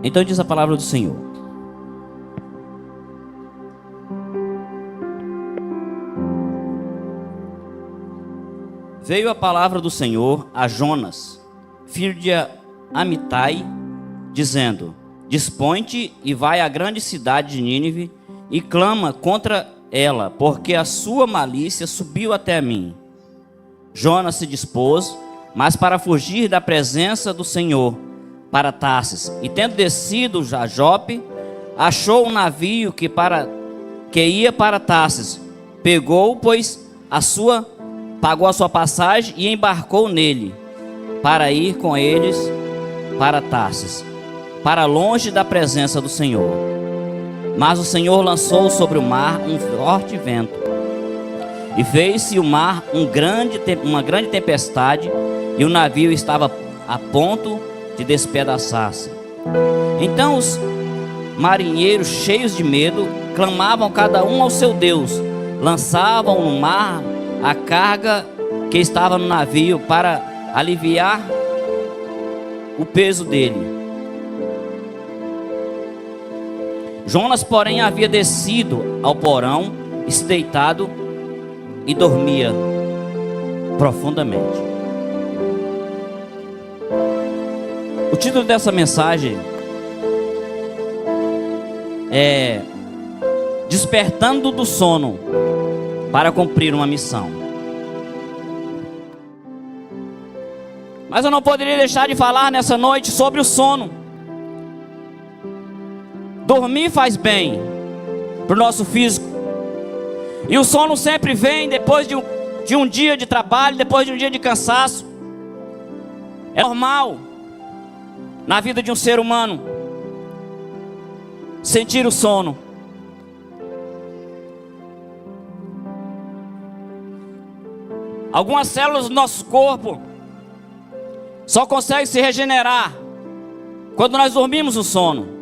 Então diz a palavra do Senhor: veio a palavra do Senhor a Jonas, filho de Amitai, dizendo: dispõe-te e vai à grande cidade de Nínive e clama contra ela, porque a sua malícia subiu até mim. Jonas se dispôs, mas para fugir da presença do Senhor, para Tarsis, e tendo descido a Jope, achou um navio que ia para Tarsis. Pegou, pois, pagou a sua passagem e embarcou nele, para ir com eles para Tarsis, para longe da presença do Senhor. Mas o Senhor lançou sobre o mar um forte vento, e fez-se o mar uma grande tempestade, e o navio estava a ponto de despedaçar-se. Então os marinheiros, cheios de medo, clamavam cada um ao seu Deus, lançavam no mar a carga que estava no navio para aliviar o peso dele. Jonas, porém, havia descido ao porão, se deitado e dormia profundamente. O título dessa mensagem é Despertando do sono para cumprir uma missão. Mas eu não poderia deixar de falar nessa noite sobre o sono. Dormir faz bem para o nosso físico. E o sono sempre vem depois de um dia de trabalho, depois de um dia de cansaço. É normal na vida de um ser humano sentir o sono. Algumas células do nosso corpo só conseguem se regenerar quando nós dormimos o sono.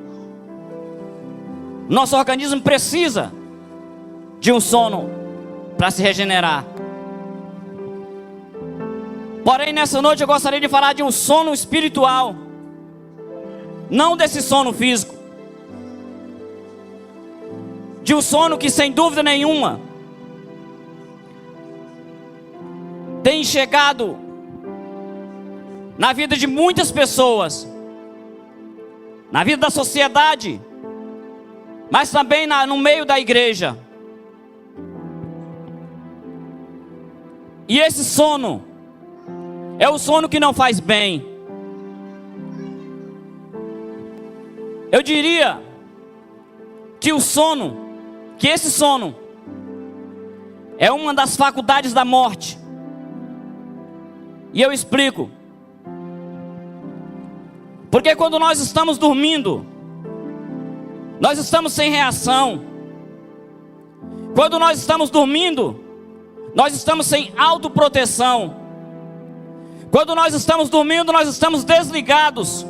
Nosso organismo precisa de um sono para se regenerar. Porém, nessa noite eu gostaria de falar de um sono espiritual, não desse sono físico. De um sono que, sem dúvida nenhuma, tem chegado na vida de muitas pessoas, na vida da sociedade, mas também no meio da igreja. E esse sono é o sono que não faz bem. Eu diria que esse sono é uma das faculdades da morte. E eu explico. Porque quando nós estamos dormindo, nós estamos sem reação. Quando nós estamos dormindo, nós estamos sem autoproteção. Quando nós estamos dormindo, nós estamos desligados.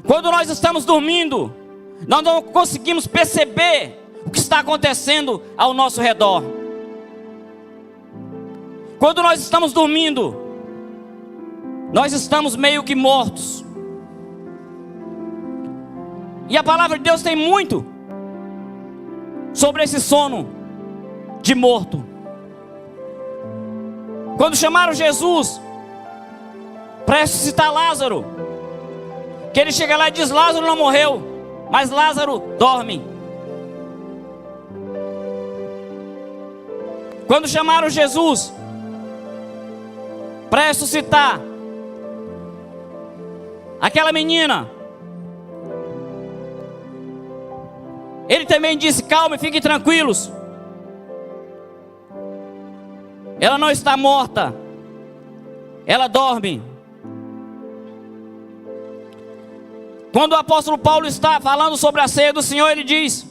Quando nós estamos dormindo, nós não conseguimos perceber o que está acontecendo ao nosso redor. Quando nós estamos dormindo, nós estamos meio que mortos. E a palavra de Deus tem muito sobre esse sono de morto. Quando chamaram Jesus para ressuscitar Lázaro, que ele chega lá e diz: Lázaro não morreu, mas Lázaro dorme. Quando chamaram Jesus para ressuscitar aquela menina, ele também disse: calma, fiquem tranquilos, ela não está morta, ela dorme. Quando o apóstolo Paulo está falando sobre a ceia do Senhor, ele diz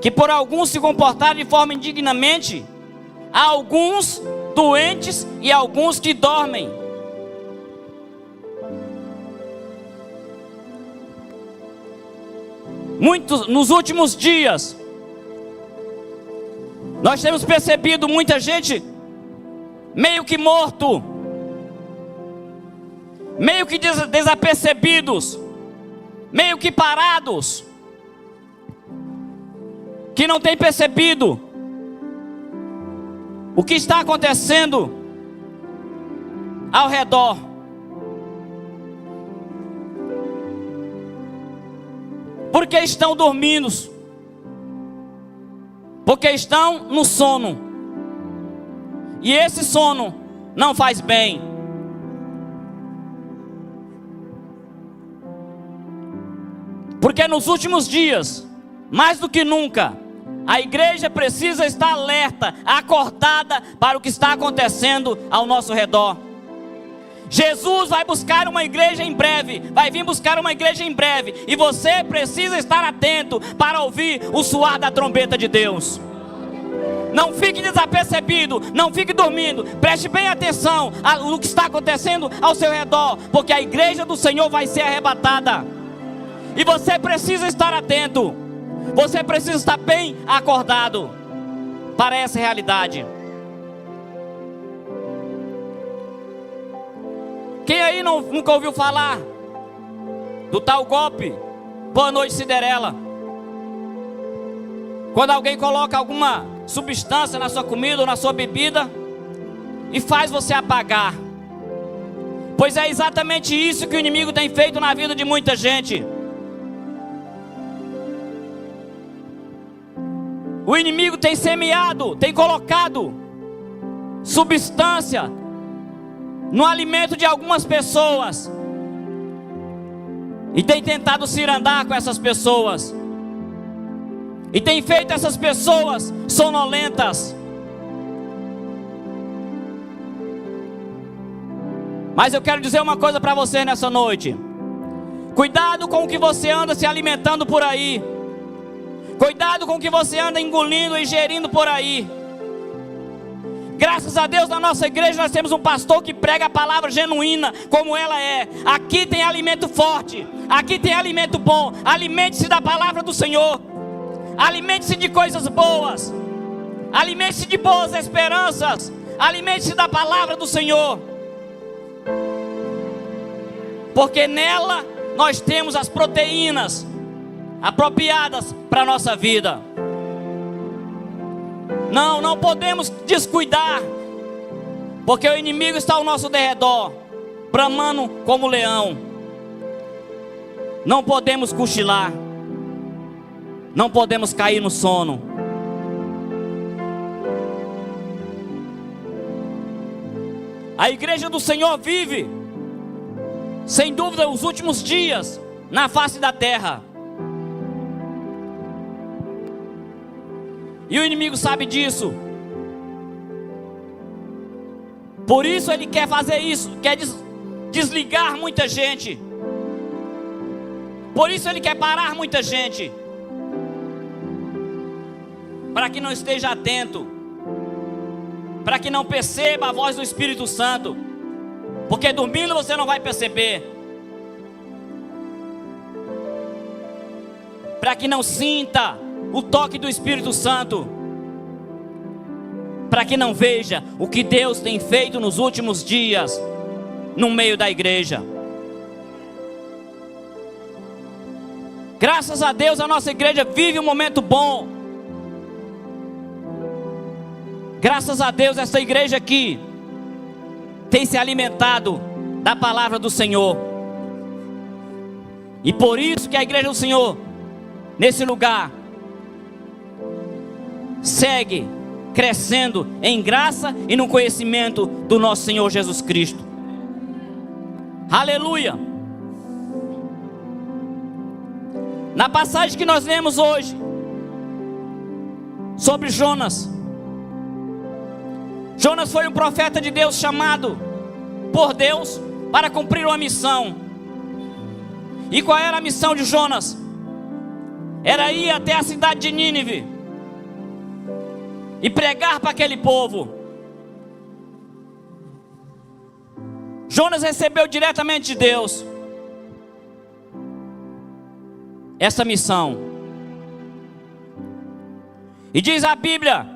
que por alguns se comportarem de forma indignamente, há alguns doentes e alguns que dormem. Nos últimos dias, nós temos percebido muita gente meio que morto, meio que desapercebidos, meio que parados, que não têm percebido o que está acontecendo ao redor. Porque estão dormindo, porque estão no sono, e esse sono não faz bem. Porque nos últimos dias, mais do que nunca, a igreja precisa estar alerta, acordada para o que está acontecendo ao nosso redor. Jesus vai buscar uma igreja em breve, vai vir buscar uma igreja em breve, e você precisa estar atento para ouvir o soar da trombeta de Deus. Não fique desapercebido, não fique dormindo, preste bem atenção no que está acontecendo ao seu redor, porque a igreja do Senhor vai ser arrebatada, e você precisa estar atento, você precisa estar bem acordado para essa realidade. Quem aí nunca ouviu falar do tal golpe Boa Noite Cinderela? Quando alguém coloca alguma substância na sua comida ou na sua bebida e faz você apagar. Pois é exatamente isso que o inimigo tem feito na vida de muita gente. O inimigo tem semeado, tem colocado substância no alimento de algumas pessoas, e tem tentado cirandar com essas pessoas, e tem feito essas pessoas sonolentas. Mas eu quero dizer uma coisa para você nessa noite: cuidado com o que você anda se alimentando por aí, cuidado com o que você anda engolindo e ingerindo por aí. Graças a Deus, na nossa igreja nós temos um pastor que prega a palavra genuína como ela é. Aqui tem alimento forte, aqui tem alimento bom. Alimente-se da palavra do Senhor, alimente-se de coisas boas, alimente-se de boas esperanças, alimente-se da palavra do Senhor, porque nela nós temos as proteínas apropriadas para a nossa vida. Não podemos descuidar, porque o inimigo está ao nosso derredor, bramando como leão. Não podemos cochilar, não podemos cair no sono. A igreja do Senhor vive, sem dúvida, os últimos dias na face da terra. E o inimigo sabe disso. Por isso ele quer fazer isso, quer desligar muita gente. Por isso ele quer parar muita gente, para que não esteja atento, para que não perceba a voz do Espírito Santo, porque dormindo você não vai perceber, para que não sinta o toque do Espírito Santo, para que não veja o que Deus tem feito nos últimos dias no meio da igreja. Graças a Deus a nossa igreja vive um momento bom. Graças a Deus essa igreja aqui tem se alimentado da palavra do Senhor. E por isso que a igreja do Senhor, nesse lugar, segue crescendo em graça e no conhecimento do nosso Senhor Jesus Cristo. Aleluia! Na passagem que nós lemos hoje sobre Jonas, Jonas foi um profeta de Deus chamado por Deus para cumprir uma missão. E qual era a missão de Jonas? Era ir até a cidade de Nínive e pregar para aquele povo. Jonas recebeu diretamente de Deus essa missão. E diz a Bíblia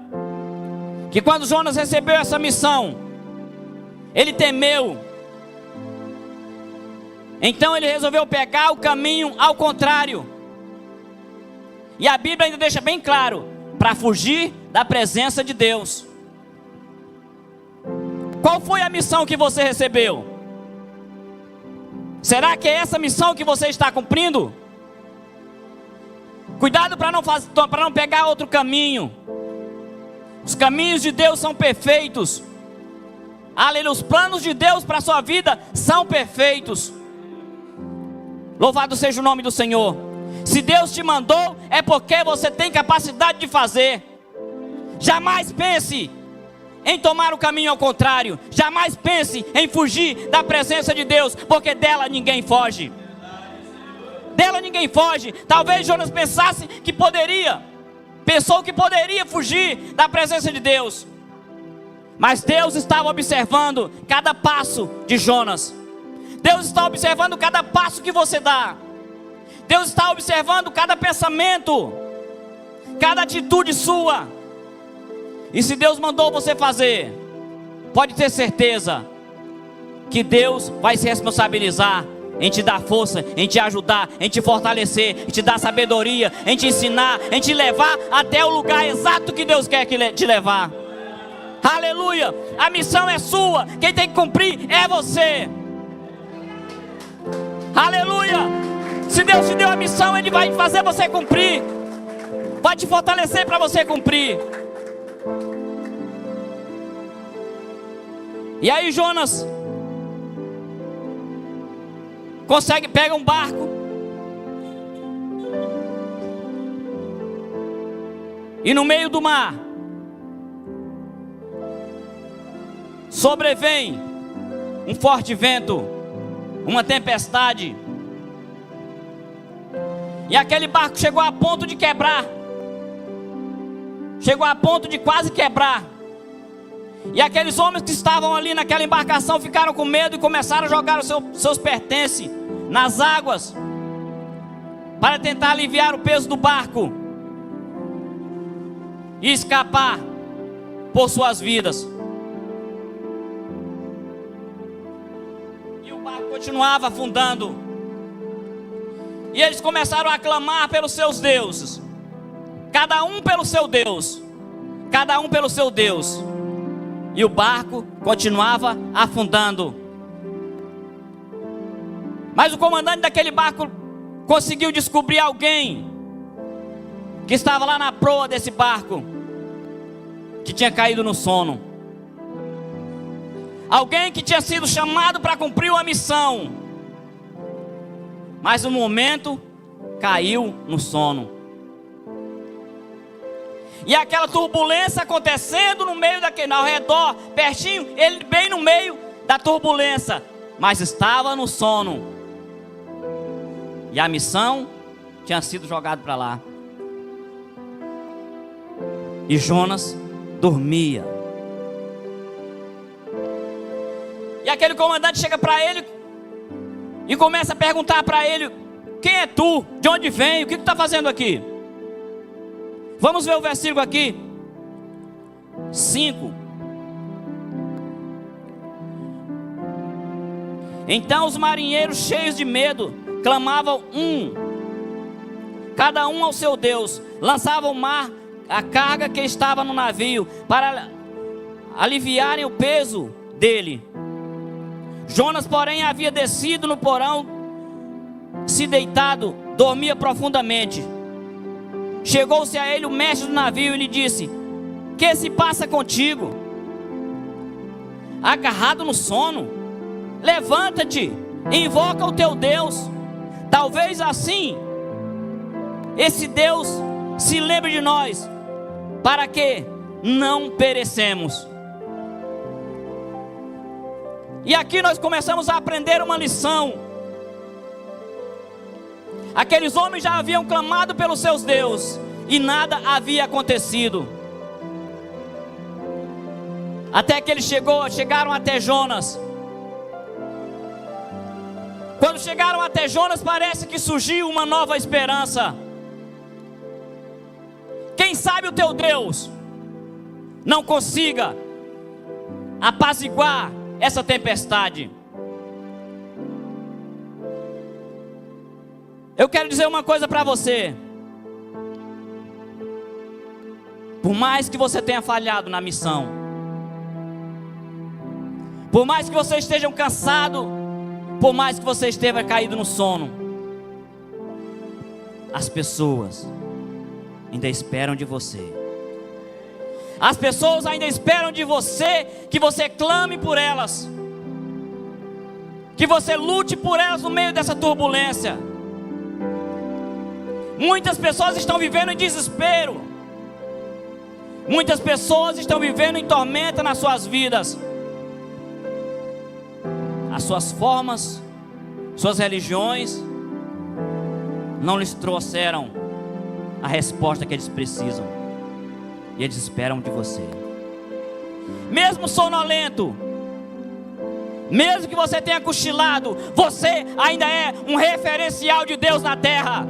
que quando Jonas recebeu essa missão, ele temeu. Então ele resolveu pegar o caminho ao contrário. E a Bíblia ainda deixa bem claro, para fugir da presença de Deus. Qual foi a missão que você recebeu? Será que é essa missão que você está cumprindo? Cuidado para não pegar outro caminho. Os caminhos de Deus são perfeitos. Aleluia, os planos de Deus para a sua vida são perfeitos. Louvado seja o nome do Senhor. Se Deus te mandou, é porque você tem capacidade de fazer. Jamais pense em tomar o caminho ao contrário. Jamais pense em fugir da presença de Deus, porque dela ninguém foge. Dela ninguém foge. Talvez Jonas pensasse que poderia. Pensou que poderia fugir da presença de Deus. Mas Deus estava observando cada passo de Jonas. Deus está observando cada passo que você dá. Deus está observando cada pensamento, cada atitude sua. E se Deus mandou você fazer, pode ter certeza que Deus vai se responsabilizar em te dar força, em te ajudar, em te fortalecer, em te dar sabedoria, em te ensinar, em te levar até o lugar exato que Deus quer te levar. Aleluia! A missão é sua, quem tem que cumprir é você. Aleluia! Se Deus te deu a missão, Ele vai fazer você cumprir, vai te fortalecer para você cumprir. E aí Jonas pega um barco e no meio do mar sobrevém um forte vento, uma tempestade, e aquele barco chegou a ponto de quebrar, chegou a ponto de quase quebrar. E aqueles homens que estavam ali naquela embarcação ficaram com medo e começaram a jogar os seus pertences nas águas para tentar aliviar o peso do barco e escapar por suas vidas. E o barco continuava afundando. E eles começaram a clamar pelos seus deuses, cada um pelo seu Deus, cada um pelo seu Deus. E o barco continuava afundando. Mas o comandante daquele barco conseguiu descobrir alguém que estava lá na proa desse barco, que tinha caído no sono. Alguém que tinha sido chamado para cumprir uma missão, mas no momento caiu no sono. E aquela turbulência acontecendo no meio daquele, ao redor, pertinho, ele bem no meio da turbulência, mas estava no sono. E a missão tinha sido jogada para lá. E Jonas dormia. E aquele comandante chega para ele e começa a perguntar para ele: quem é tu? De onde vem? O que tu está fazendo aqui? Vamos ver o versículo aqui 5. Então os marinheiros, cheios de medo, clamavam cada um ao seu Deus, lançavam ao mar a carga que estava no navio, para aliviarem o peso dele. Jonas, porém, havia descido no porão, se deitado, dormia profundamente. Chegou-se a ele o mestre do navio e lhe disse: que se passa contigo? Agarrado no sono? Levanta-te e invoca o teu Deus. Talvez assim esse Deus se lembre de nós, para que não perecemos. E aqui nós começamos a aprender uma lição. Aqueles homens já haviam clamado pelos seus deuses e nada havia acontecido. Até que eles chegaram até Jonas. Quando chegaram até Jonas, parece que surgiu uma nova esperança. Quem sabe o teu Deus não consiga apaziguar essa tempestade. Eu quero dizer uma coisa para você. Por mais que você tenha falhado na missão, por mais que você esteja cansado, por mais que você esteja caído no sono, as pessoas ainda esperam de você. As pessoas ainda esperam de você que você clame por elas, que você lute por elas no meio dessa turbulência. Muitas pessoas estão vivendo em desespero. Muitas pessoas estão vivendo em tormenta nas suas vidas. As suas formas, suas religiões não lhes trouxeram a resposta que eles precisam. E eles esperam de você. Mesmo sonolento, mesmo que você tenha cochilado, você ainda é um referencial de Deus na terra.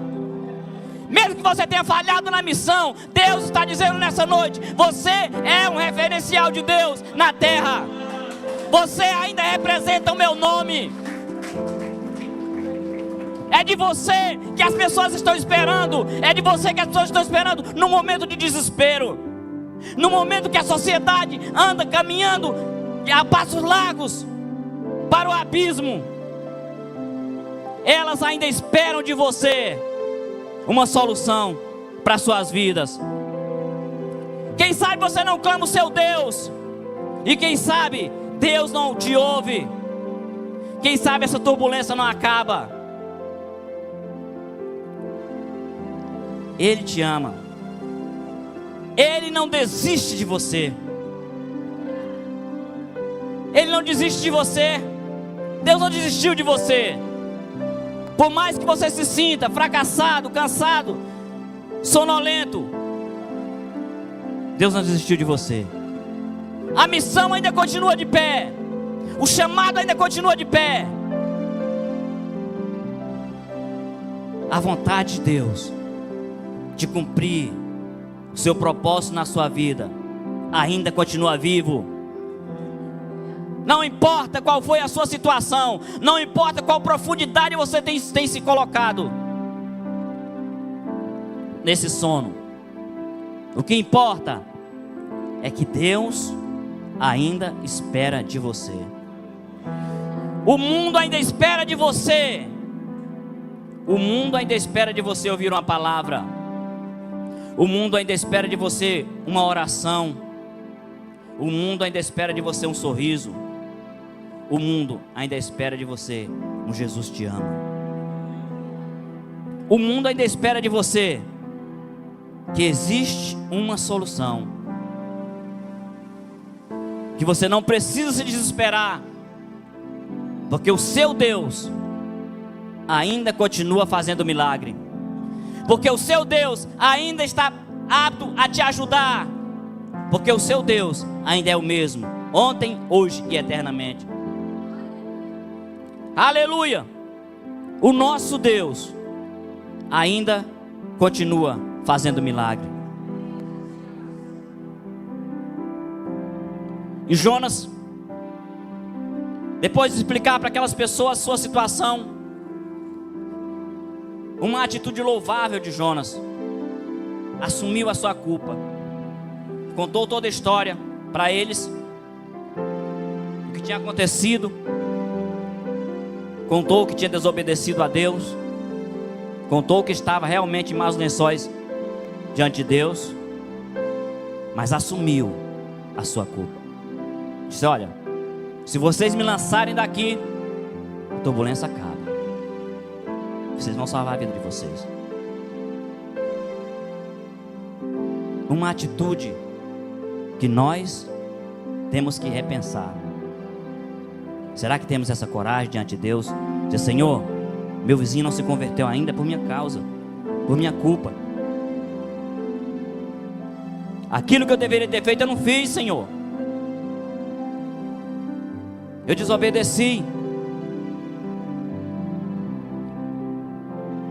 Mesmo que você tenha falhado na missão, Deus está dizendo nessa noite: você é um referencial de Deus na terra. Você ainda representa o meu nome. É de você que as pessoas estão esperando. É de você que as pessoas estão esperando no momento de desespero, no momento que a sociedade anda caminhando a passos largos para o abismo. Elas ainda esperam de você uma solução para suas vidas. Quem sabe você não clama o seu Deus, e quem sabe Deus não te ouve. Quem sabe essa turbulência não acaba. Ele te ama. Ele não desiste de você. Ele não desiste de você. Deus não desistiu de você. Por mais que você se sinta fracassado, cansado, sonolento, Deus não desistiu de você. A missão ainda continua de pé. O chamado ainda continua de pé. A vontade de Deus de cumprir o seu propósito na sua vida ainda continua vivo. Não importa qual foi a sua situação, não importa qual profundidade você tem se colocado nesse sono. O que importa é que Deus ainda espera de você. O mundo ainda espera de você. O mundo ainda espera de você ouvir uma palavra. O mundo ainda espera de você uma oração. O mundo ainda espera de você um sorriso. O mundo ainda espera de você um Jesus te ama. O mundo ainda espera de você que existe uma solução, que você não precisa se desesperar, porque o seu Deus ainda continua fazendo milagre, porque o seu Deus ainda está apto a te ajudar, porque o seu Deus ainda é o mesmo, ontem, hoje e eternamente. Aleluia! O nosso Deus ainda continua fazendo milagre. E Jonas, depois de explicar para aquelas pessoas a sua situação, uma atitude louvável de Jonas, assumiu a sua culpa, contou toda a história para eles, o que tinha acontecido, contou que tinha desobedecido a Deus, contou que estava realmente em maus lençóis diante de Deus, mas assumiu a sua culpa. Disse: olha, se vocês me lançarem daqui, a turbulência acaba. Vocês vão salvar a vida de vocês. Uma atitude que nós temos que repensar. Será que temos essa coragem diante de Deus? Dizer: Senhor, meu vizinho não se converteu ainda por minha causa, por minha culpa. Aquilo que eu deveria ter feito eu não fiz, Senhor. Eu desobedeci.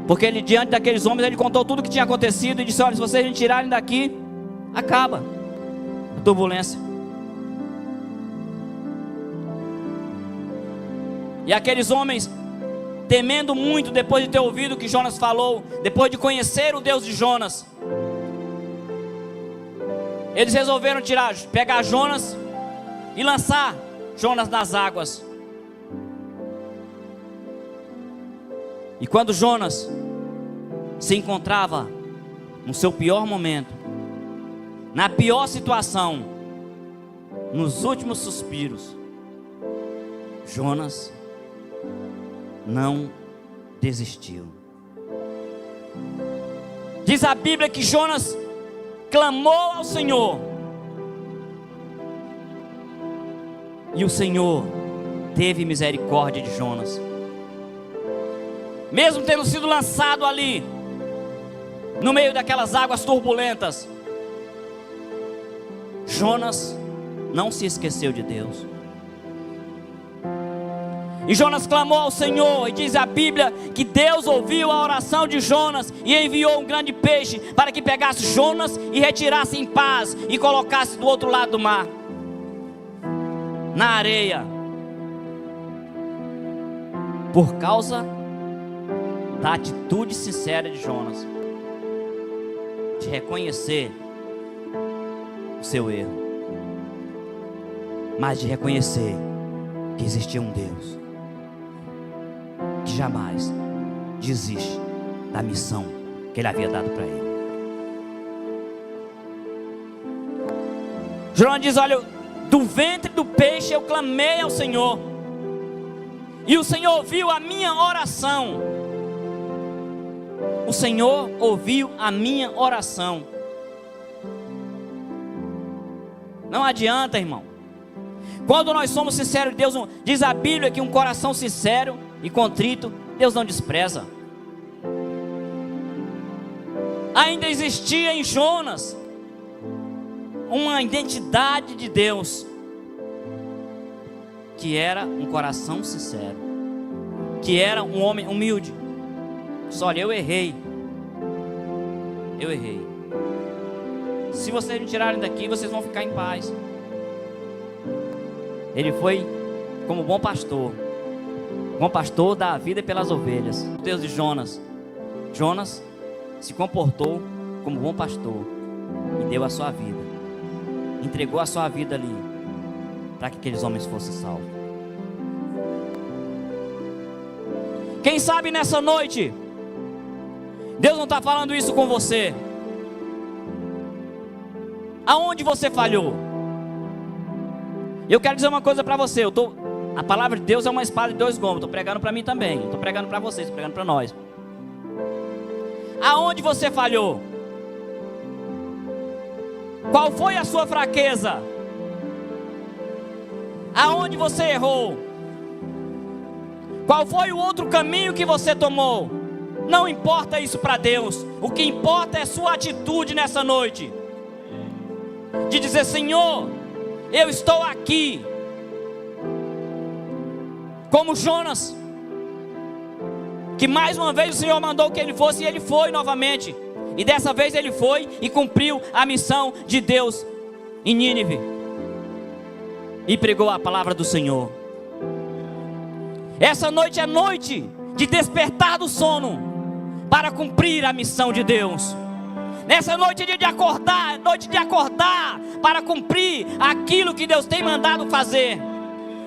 Porque ele, diante daqueles homens, ele contou tudo o que tinha acontecido e disse: olha, se vocês me tirarem daqui, acaba a turbulência. E aqueles homens temendo muito depois de ter ouvido o que Jonas falou, depois de conhecer o Deus de Jonas, eles resolveram pegar Jonas e lançar Jonas nas águas. E quando Jonas se encontrava no seu pior momento, na pior situação, nos últimos suspiros, Jonas não desistiu. Diz a Bíblia que Jonas clamou ao Senhor, e o Senhor teve misericórdia de Jonas. Mesmo tendo sido lançado ali, no meio daquelas águas turbulentas, Jonas não se esqueceu de Deus. E Jonas clamou ao Senhor, e diz a Bíblia que Deus ouviu a oração de Jonas e enviou um grande peixe para que pegasse Jonas e retirasse em paz e colocasse do outro lado do mar, na areia. Por causa da atitude sincera de Jonas, de reconhecer o seu erro, mas de reconhecer que existia um Deus que jamais desiste da missão que Ele havia dado para ele. Jonas diz: olha, do ventre do peixe eu clamei ao Senhor, e o Senhor ouviu a minha oração. O Senhor ouviu a minha oração. Não adianta, irmão. Quando nós somos sinceros, Deus não, diz a Bíblia que um coração sincero e contrito, Deus não despreza. Ainda existia em Jonas uma identidade de Deus, que era um coração sincero, que era um homem humilde. Só olha, eu errei. Se vocês me tirarem daqui, vocês vão ficar em paz. Ele foi como bom pastor dá a vida pelas ovelhas. O Deus de Jonas se comportou como bom pastor e deu a sua vida, entregou a sua vida ali, para que aqueles homens fossem salvos. Quem sabe nessa noite Deus não está falando isso com você. Aonde você falhou? Eu quero dizer uma coisa para você. A palavra de Deus é uma espada de dois gumes. Estou pregando para mim também. Estou pregando para vocês, estou pregando para nós. Aonde você falhou? Qual foi a sua fraqueza? Aonde você errou? Qual foi o outro caminho que você tomou? Não importa isso para Deus. O que importa é sua atitude nessa noite, de dizer: Senhor, eu estou aqui, como Jonas, que mais uma vez o Senhor mandou que ele fosse, e ele foi novamente, e dessa vez ele foi e cumpriu a missão de Deus em Nínive, e pregou a palavra do Senhor. Essa noite é noite de despertar do sono para cumprir a missão de Deus. Nessa noite é dia de acordar, noite de acordar para cumprir aquilo que Deus tem mandado fazer.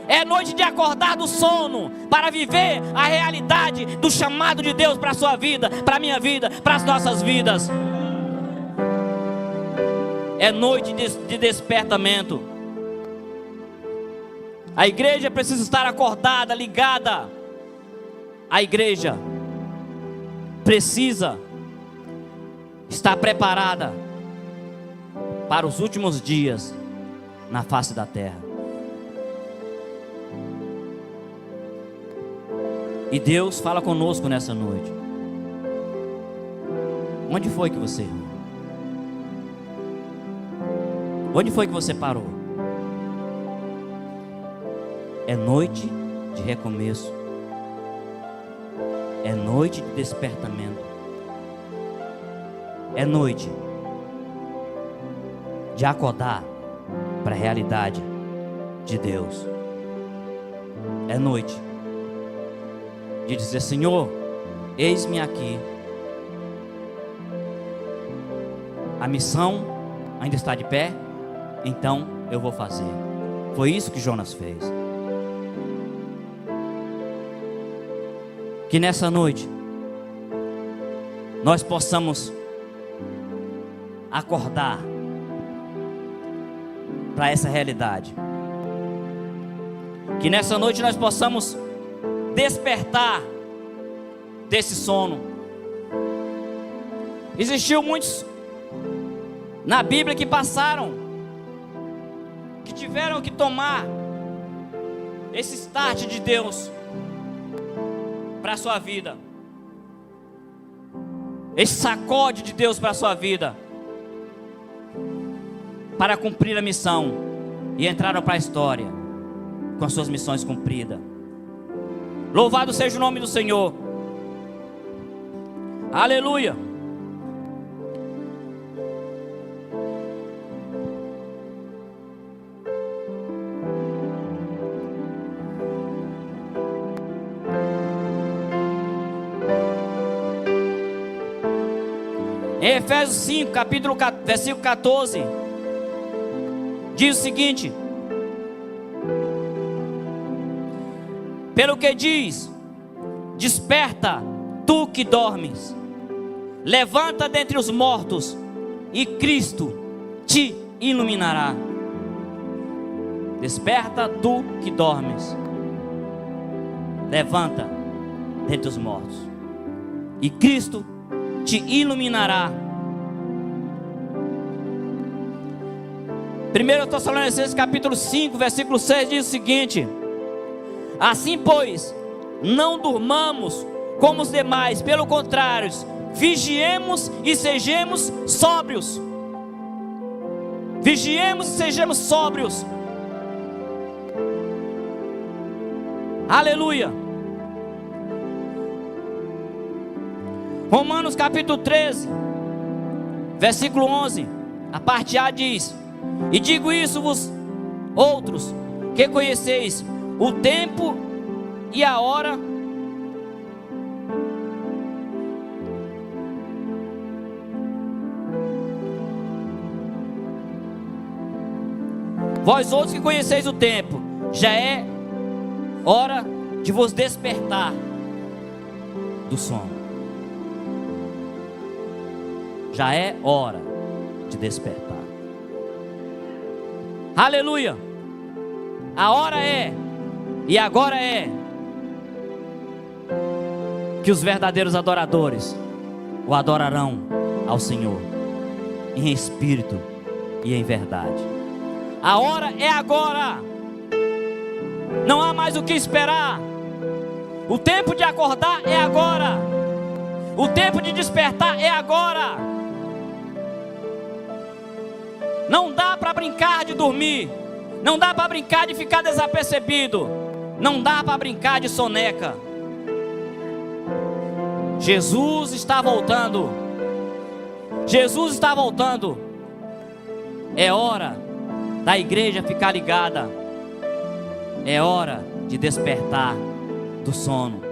É noite de acordar do sono para viver a realidade do chamado de Deus para a sua vida, para a minha vida, para as nossas vidas. É noite de despertamento. A igreja precisa estar acordada, ligada. A igreja precisa estar preparada para os últimos dias na face da terra. E Deus fala conosco nessa noite. Onde foi que você errou? Onde foi que você parou? É noite de recomeço. É noite de despertamento. É noite de acordar para a realidade de Deus. É noite de dizer: Senhor, eis-me aqui. A missão ainda está de pé, então eu vou fazer. Foi isso que Jonas fez. Que nessa noite nós possamos acordar para essa realidade. Que nessa noite nós possamos despertar desse sono. Existiu muitos na Bíblia que passaram, que tiveram que tomar esse start de Deus para a sua vida, esse sacode de Deus para a sua vida, para cumprir a missão, e entraram para a história com as suas missões cumpridas. Louvado seja o nome do Senhor. Aleluia. Em Efésios 5, versículo 14, diz o seguinte: pelo que diz, desperta, tu que dormes, levanta dentre os mortos, e Cristo te iluminará. Desperta, tu que dormes, levanta dentre os mortos, e Cristo te iluminará. 1 Tessalonicenses capítulo 5, versículo 6 diz o seguinte: assim pois, não durmamos como os demais, pelo contrário, vigiemos e sejamos sóbrios. Vigiemos e sejamos sóbrios. Aleluia. Romanos capítulo 13, versículo 11, a parte A diz: e digo isso vos outros, que conheceis o tempo e a hora, vós outros que conheceis o tempo, já é hora de vos despertar do sono. Já é hora de despertar. Aleluia. A hora é, e agora é, que os verdadeiros adoradores o adorarão ao Senhor em espírito e em verdade. A hora é agora. Não há mais o que esperar. O tempo de acordar é agora. O tempo de despertar é agora. Não dá para brincar de dormir. Não dá para brincar de ficar desapercebido. Não dá para brincar de soneca. Jesus está voltando. Jesus está voltando. É hora da igreja ficar ligada. É hora de despertar do sono.